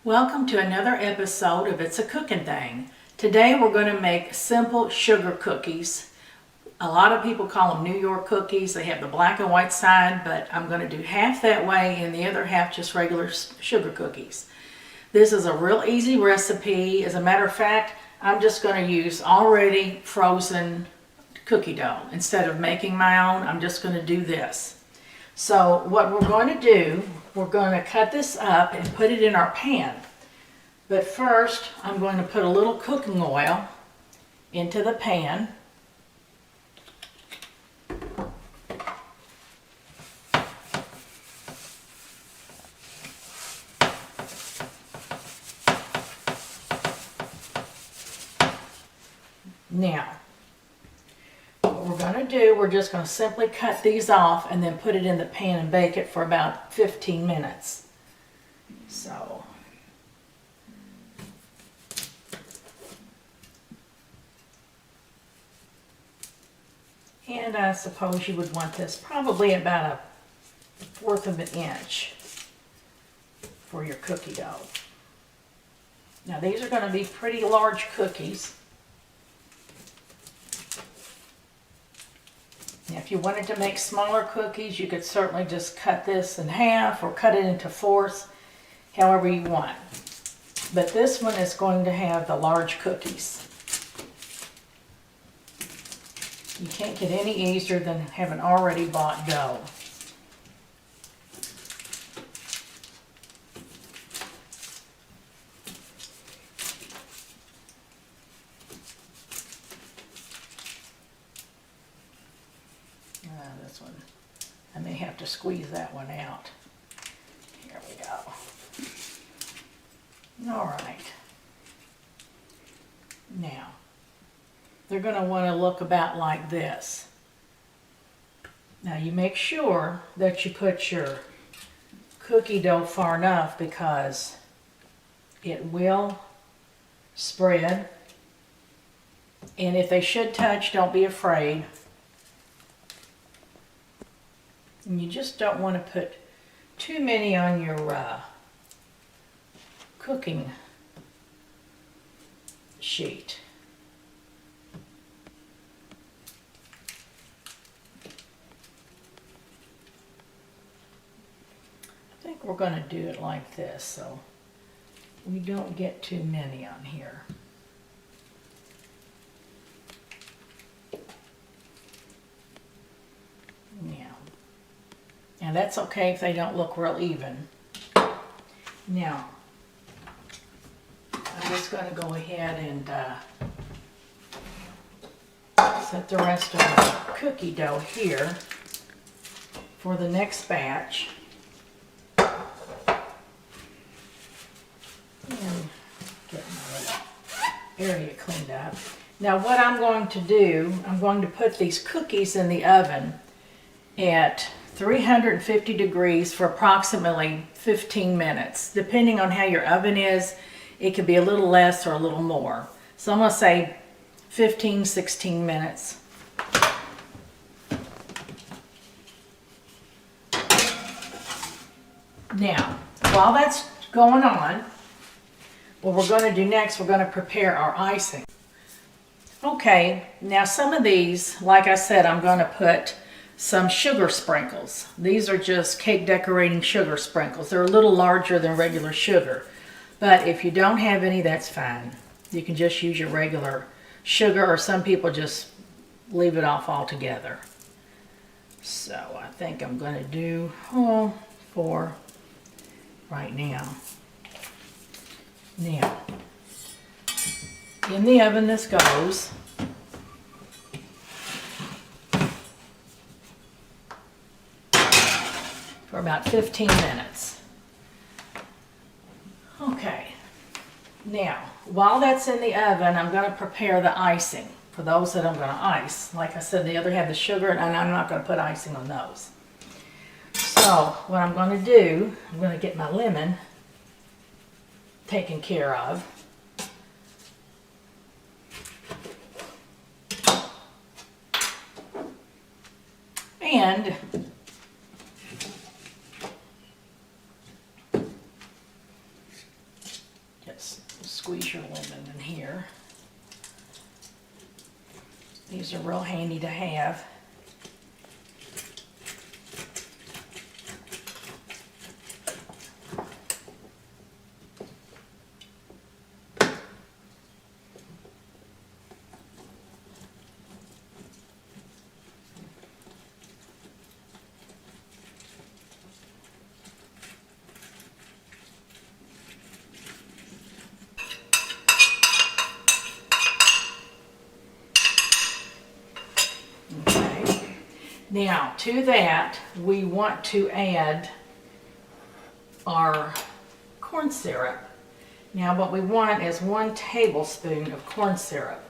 Welcome to another episode of It's a Cooking Thing. Today we're going to make simple sugar cookies. A lot of people call them New York cookies. They have the black and white side, but I'm going to do half that way and the other half just regular sugar cookies. This is a real easy recipe. As a matter of fact, I'm just going to use already frozen cookie dough. Instead of making my own, I'm just going to do this. So what we're going to do, we're going to cut this up and put it in our pan. But first, I'm going to put a little cooking oil into the pan. Now, what we're going to do, we're just going to simply cut these off and then put it in the pan and bake it for about 15 minutes. So, and I suppose you would want this probably about 1/4 of an inch for your cookie dough. Now these are going to be pretty large cookies. Now, if you wanted to make smaller cookies, you could certainly just cut this in half or cut it into fourths, however you want. But this one is going to have the large cookies. You can't get any easier than having already bought dough. This one, I may have to squeeze that one out. Here we go. All right. Now, they're going to want to look about like this. Now you make sure that you put your cookie dough far enough because it will spread. And if they should touch, don't be afraid. And you just don't want to put too many on your cooking sheet. I think we're going to do it like this so we don't get too many on here. Now that's okay if they don't look real even. Now, I'm just going to go ahead and set the rest of the cookie dough here for the next batch. And get my area cleaned up. Now what I'm going to do, I'm going to put these cookies in the oven at 350 degrees for approximately 15 minutes. Depending on how your oven is, it could be a little less or a little more. So I'm going to say 15, 16 minutes. Now, while that's going on, what we're going to do next, we're going to prepare our icing. Okay, now some of these, like I said, I'm going to put some sugar sprinkles. These are just cake decorating sugar sprinkles. They're a little larger than regular sugar. But if you don't have any, that's fine. You can just use your regular sugar, or some people just leave it off altogether. So I think I'm going to do 4 right now. Now, in the oven this goes. For about 15 minutes. Okay, now while that's in the oven, I'm going to prepare the icing for those that I'm going to ice. Like I said, the other have the sugar, and I'm not going to put icing on those. So what I'm going to do, I'm going to get my lemon taken care of. And squeeze your lemon in here. These are real handy to have. Now, to that, we want to add our corn syrup. Now, what we want is 1 tablespoon of corn syrup.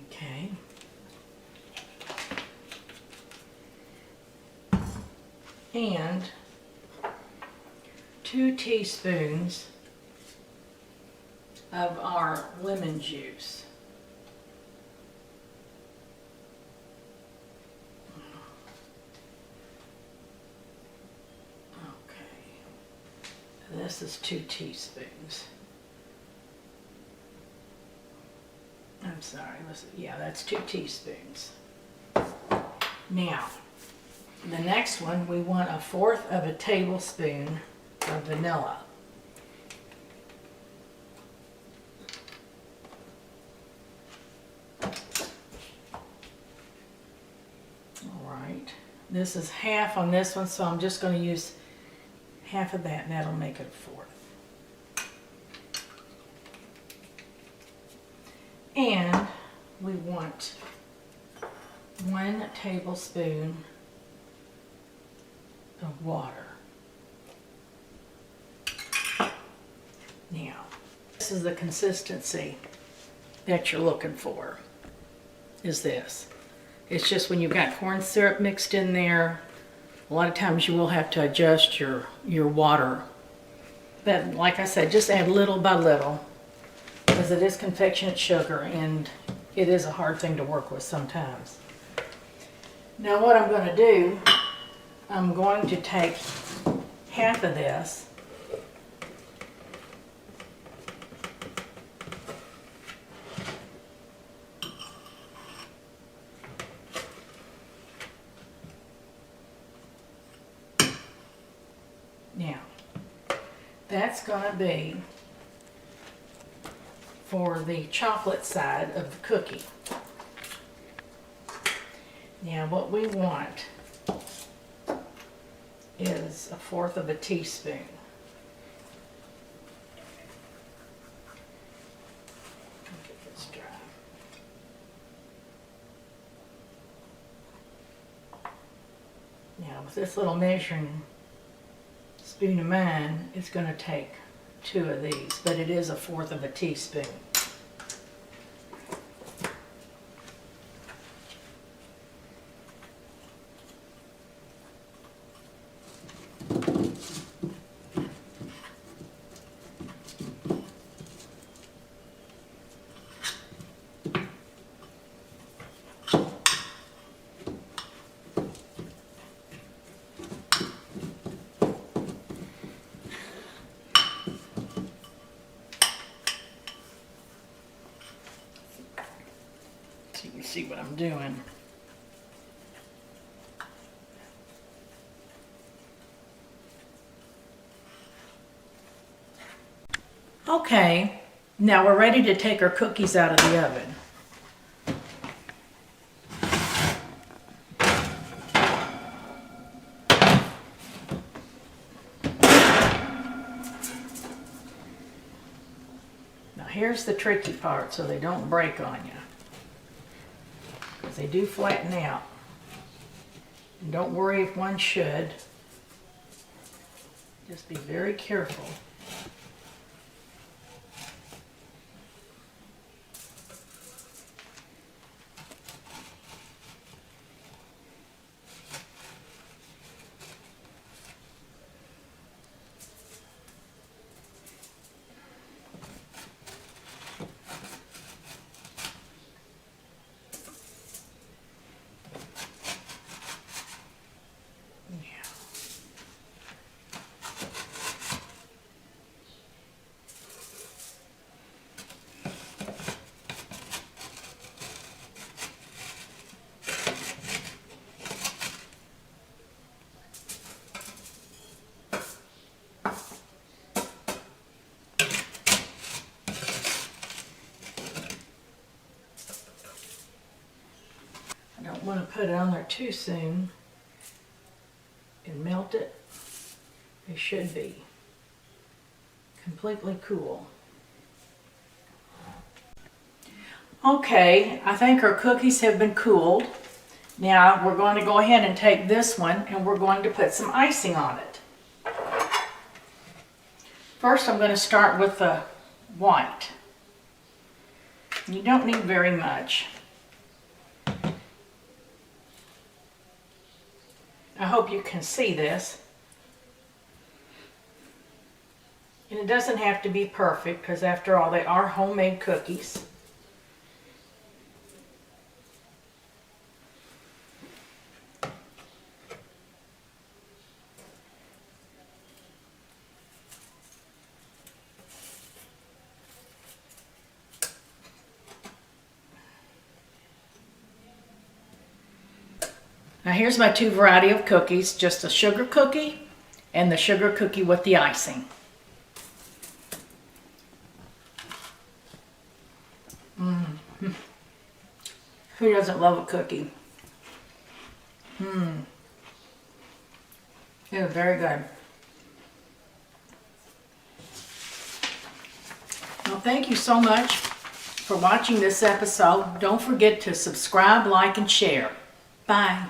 Okay. And 2 teaspoons of our lemon juice. Okay. This is 2 teaspoons. I'm sorry, yeah, that's 2 teaspoons. Now, the next one, we want 1/4 of a tablespoon of vanilla. All right, this is half on this one, so I'm just going to use half of that, and that'll make it 1/4. And we want 1 tablespoon of water. Now, this is the consistency that you're looking for, is this. It's just when you've got corn syrup mixed in there, a lot of times you will have to adjust your water. But like I said, just add little by little, because it is confectionate sugar and it is a hard thing to work with sometimes. Now what I'm going to do, I'm going to take half of this now. That's going to be for the chocolate side of the cookie. Now what we want is 1/4 of a teaspoon. Get this dry. Now with this little measuring spoon of mine, it's going to take 2 of these, but it is 1/4 of a teaspoon. So you can see what I'm doing. Okay, now we're ready to take our cookies out of the oven. Now here's the tricky part so they don't break on you. Because they do flatten out. And don't worry if one should. Just be very careful. want to put it on there too soon and melt it. They should be completely cool. Okay, I think our cookies have been cooled. Now we're going to go ahead and take this one and we're going to put some icing on it. First I'm going to start with the white. You don't need very much. I hope you can see this. And it doesn't have to be perfect because after all they are homemade cookies. Now here's my two variety of cookies, just a sugar cookie and the sugar cookie with the icing. Who doesn't love a cookie? It is very good. Well, thank you so much for watching this episode. Don't forget to subscribe, like, and share. Bye.